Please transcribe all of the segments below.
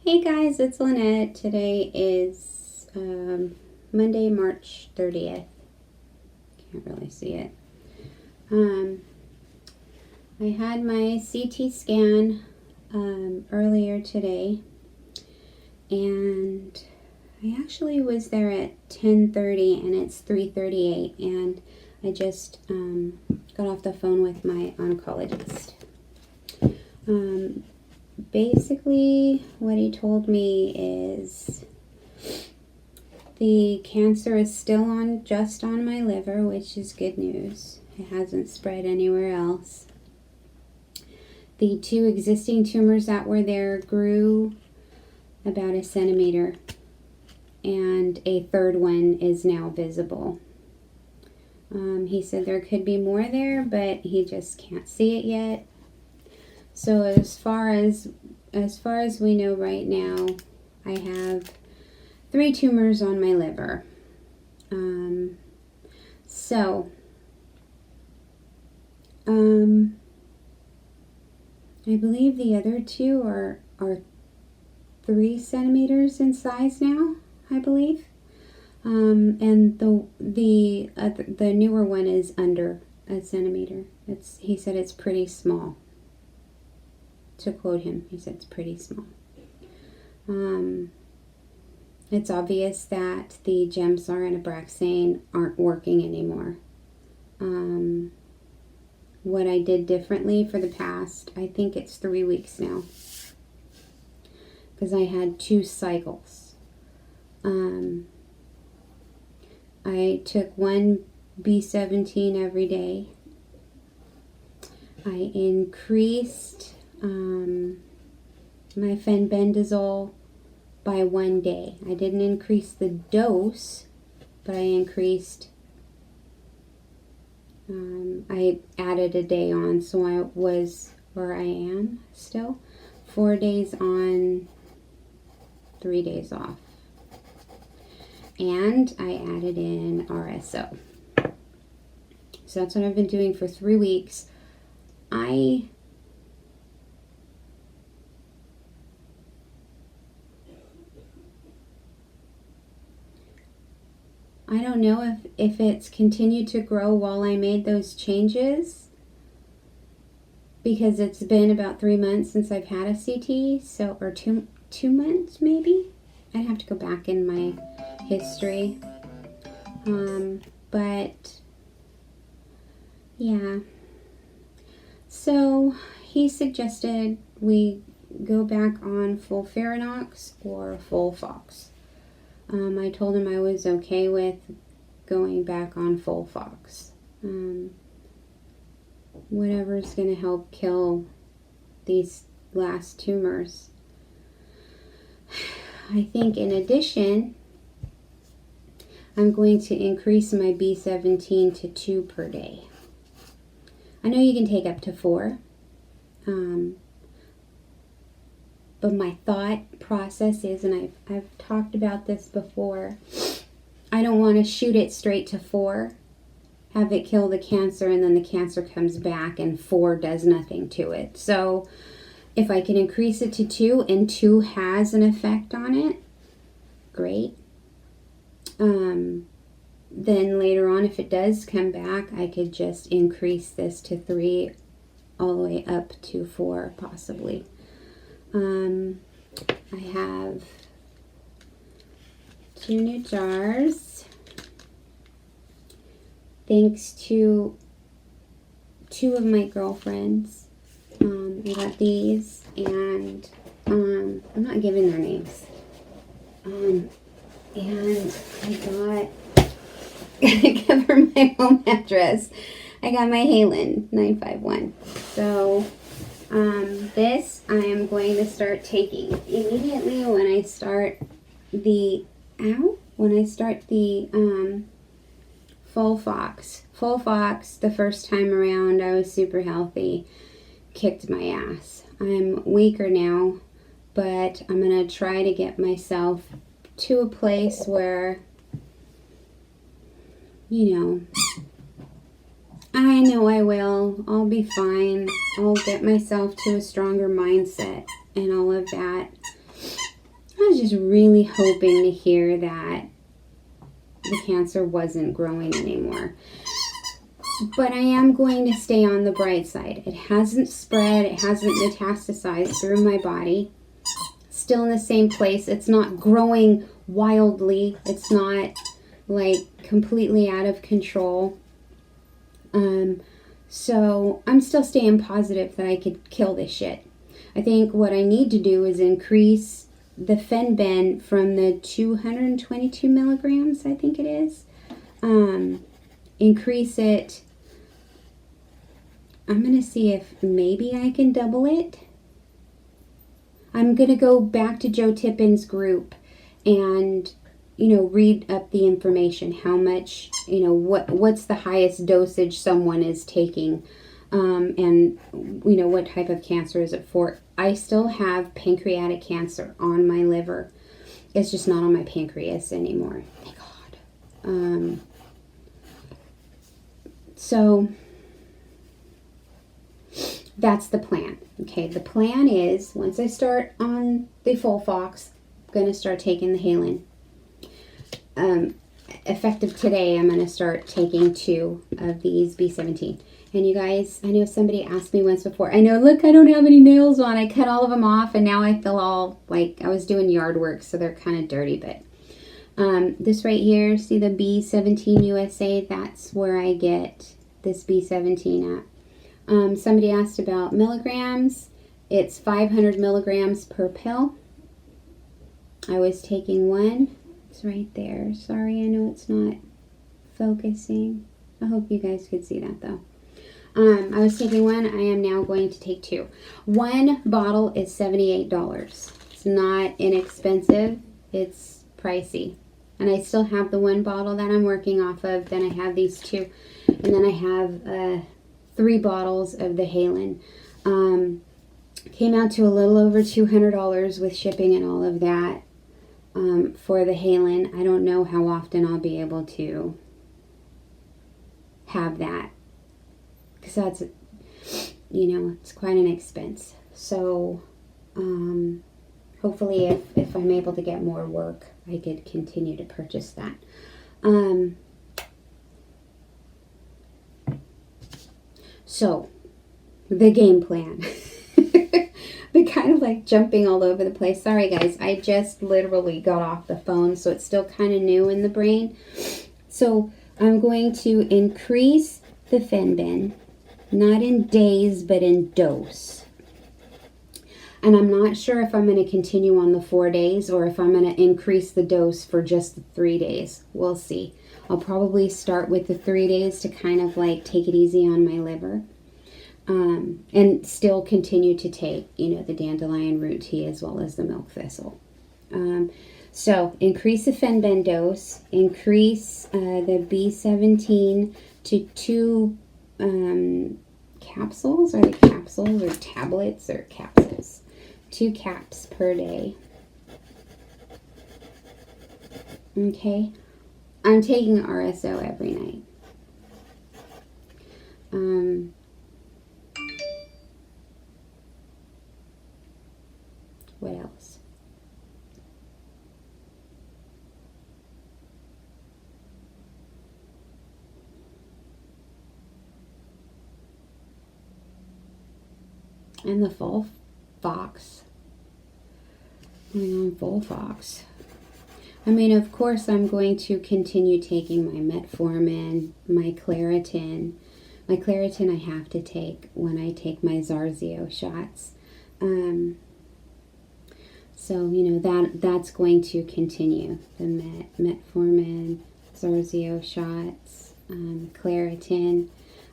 Hey guys, it's Lynette. Today is Monday, March 30th. Can't really see it. I had my CT scan earlier today, and I actually was there at 10:30 and it's 3:38, and I just got off the phone with my oncologist. Basically, what he told me is the cancer is still just on my liver, which is good news. It hasn't spread anywhere else. The two existing tumors that were there grew about 1 centimeter, and a third one is now visible. He said there could be more there, but he just can't see it yet. So as far as we know right now, I have 3 tumors on my liver. I believe the other 2 are 3 centimeters in size now, I believe. And the newer one is under 1 centimeter. He said it's pretty small. To quote him, he said it's pretty small. It's obvious that the Gemzar and Abraxane aren't working anymore. What I did differently for the past, I think it's 3 weeks now, because I had 2 cycles. I took 1 B17 every day. I increased my fenbendazole by 1 day. I didn't increase the dose, but I increased, I added a day on, so I was, or I am still, 4 days on, 3 days off. And I added in RSO. So that's what I've been doing for 3 weeks. I don't know if it's continued to grow while I made those changes, because it's been about 3 months since I've had a CT, so, or two months maybe. I'd have to go back in my history. But yeah. So he suggested we go back on FOLFIRINOX or FOLFOX. I told him I was okay with going back on FOLFOX. Whatever's going to help kill these last tumors. I think in addition, I'm going to increase my B17 to 2 per day. I know you can take up to 4. But my thought process is, and I've talked about this before, I don't want to shoot it straight to 4, have it kill the cancer, and then the cancer comes back and 4 does nothing to it. So if I can increase it to 2 and 2 has an effect on it, great. Then later on, if it does come back, I could just increase this to 3 all the way up to 4 possibly. I have 2 new jars, thanks to 2 of my girlfriends. I got these, and I'm not giving their names. And I got, gotta cover my home address, I got my Halen 951. So this I am going to start taking immediately when I start the FOLFOX. FOLFOX, the first time around, I was super healthy, kicked my ass. I'm weaker now, but I'm going to try to get myself to a place where, you know, I know I will. I'll be fine. I'll get myself to a stronger mindset and all of that. was just really hoping to hear that the cancer wasn't growing anymore. But I am going to stay on the bright side. It hasn't spread. It hasn't metastasized through my body. Still in the same place. It's not growing wildly. It's not like completely out of control. So I'm still staying positive that I could kill this shit. I think what I need to do is increase the Fenben from the 222 milligrams, I think it is. Increase it. I'm going to see if maybe I can double it. I'm going to go back to Joe Tippin's group and, read up the information. How much, what's the highest dosage someone is taking, and, what type of cancer is it for. I still have pancreatic cancer on my liver. It's just not on my pancreas anymore. Thank God. So that's the plan. Okay, the plan is once I start on the Folfox, I'm going to start taking the Halen. Effective today, I'm going to start taking 2 of these B17. And you guys, I know somebody asked me once before, I know, look, I don't have any nails on. I cut all of them off, and now I feel all like I was doing yard work, so they're kind of dirty. But this right here, see the B17 USA? That's where I get this B17 at. Somebody asked about milligrams. It's 500 milligrams per pill. I was taking 1. It's right there. Sorry, I know it's not focusing. I hope you guys could see that though. I was taking 1. I am now going to take 2. 1 bottle is $78. It's not inexpensive. It's pricey. And I still have the 1 bottle that I'm working off of. Then I have these 2. And then I have 3 bottles of the Halen. Came out to a little over $200 with shipping and all of that for the Halen. I don't know how often I'll be able to have that, because that's, it's quite an expense. So hopefully if I'm able to get more work, I could continue to purchase that. So the game plan. They're kind of like jumping all over the place. Sorry guys, I just literally got off the phone, so it's still kind of new in the brain. So I'm going to increase the Fenben, not in days, but in dose. And I'm not sure if I'm going to continue on the 4 days or if I'm going to increase the dose for just the 3 days. We'll see. I'll probably start with the 3 days to kind of like take it easy on my liver. And still continue to take, the dandelion root tea as well as the milk thistle. So increase the Fenben dose, increase the B17 to 2 capsules. Are they capsules or tablets or capsules? 2 caps per day. Okay. I'm taking RSO every night. What else? And the Folfox. Folfox. I mean, of course, I'm going to continue taking my metformin, my Claritin. My Claritin I have to take when I take my Zarzio shots. So, that's going to continue. The metformin, Zarzio shots, Claritin.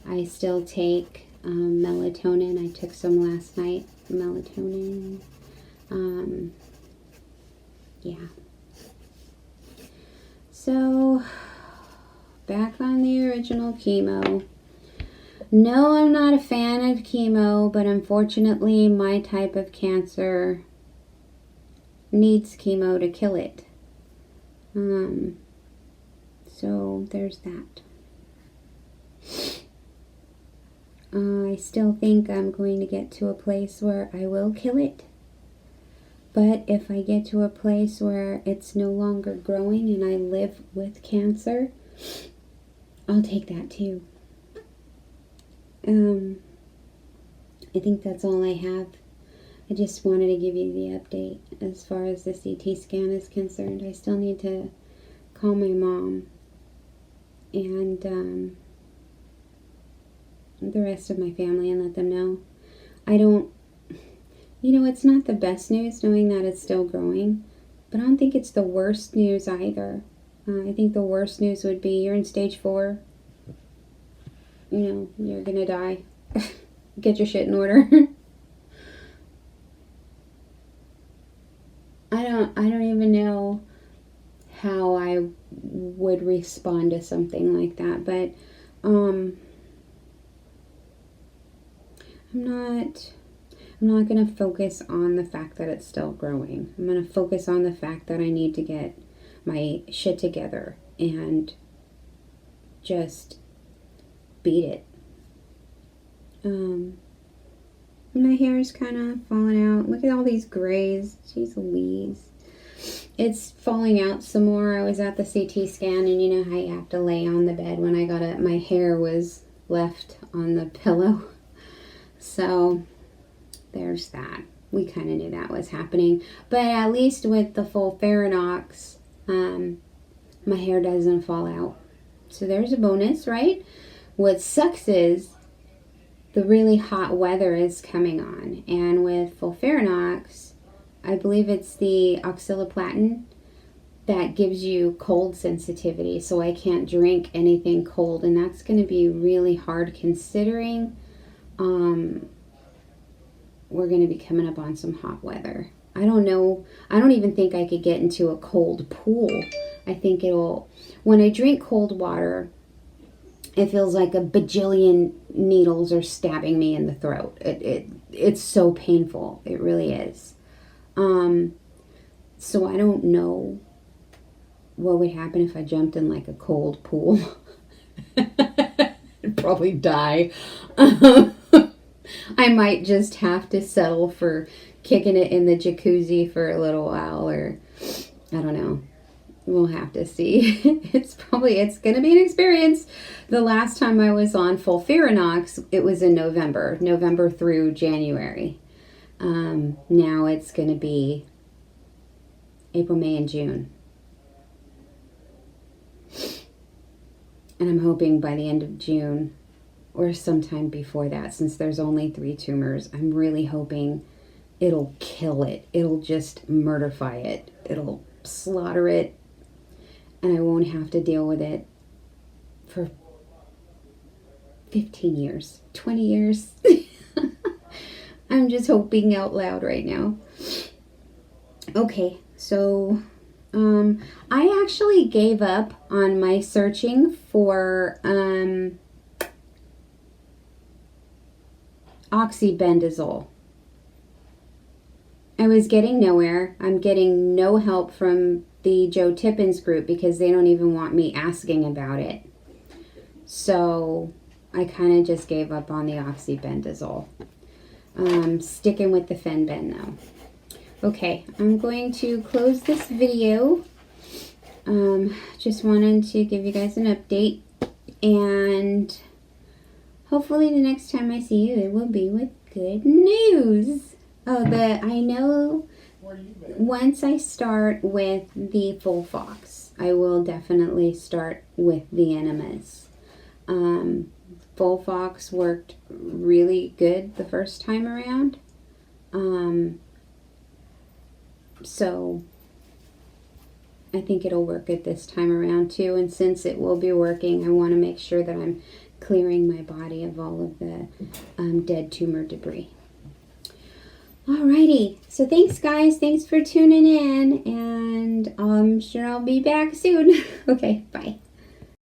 I still take melatonin. I took some last night. Melatonin. Yeah. So, back on the original chemo. No, I'm not a fan of chemo, but unfortunately my type of cancer needs chemo to kill it. So there's that. I still think I'm going to get to a place where I will kill it. But if I get to a place where it's no longer growing and I live with cancer, I'll take that too. I think that's all I have. I just wanted to give you the update as far as the CT scan is concerned. I still need to call my mom and the rest of my family and let them know. It's not the best news knowing that it's still growing, but I don't think it's the worst news either. I think the worst news would be you're in stage 4. You're gonna die. Get your shit in order. I don't even know how I would respond to something like that, but I'm not going to focus on the fact that it's still growing. I'm going to focus on the fact that I need to get my shit together and just beat it. My hair is kind of falling out. Look at all these grays. Jeez Louise. It's falling out some more. I was at the CT scan, and you know how you have to lay on the bed. When I got it, my hair was left on the pillow. So there's that. We kind of knew that was happening. But at least with the FOLFIRINOX, my hair doesn't fall out. So there's a bonus, right? What sucks is the really hot weather is coming on. And with FOLFIRINOX, I believe it's the oxaliplatin that gives you cold sensitivity. So I can't drink anything cold. And that's going to be really hard considering we're going to be coming up on some hot weather. I don't know. I don't even think I could get into a cold pool. I think when I drink cold water, it feels like a bajillion needles are stabbing me in the throat. It's so painful. It really is. So I don't know what would happen if I jumped in like a cold pool. I'd probably die. I might just have to settle for kicking it in the jacuzzi for a little while, or I don't know. We'll have to see. It's going to be an experience. The last time I was on FOLFIRINOX, it was in November through January. Now it's going to be April, May, and June. And I'm hoping by the end of June or sometime before that, since there's only 3 tumors, I'm really hoping it'll kill it. It'll just murderify it. It'll slaughter it. And I won't have to deal with it for 15 years, 20 years. I'm just hoping out loud right now. Okay, so I actually gave up on my searching for oxybenzole. I was getting nowhere. I'm getting no help from the Joe Tippins group because they don't even want me asking about it. So I kind of just gave up on the oxybenzole. Sticking with the Fenben though. Okay, I'm going to close this video. Just wanted to give you guys an update, and hopefully the next time I see you, it will be with good news. I know once I start with the FOLFOX, I will definitely start with the enemas. FOLFOX worked really good the first time around. So I think it'll work good this time around too. And since it will be working, I want to make sure that I'm clearing my body of all of the dead tumor debris. Alrighty, so thanks guys, thanks for tuning in, and I'm sure I'll be back soon. Okay, bye.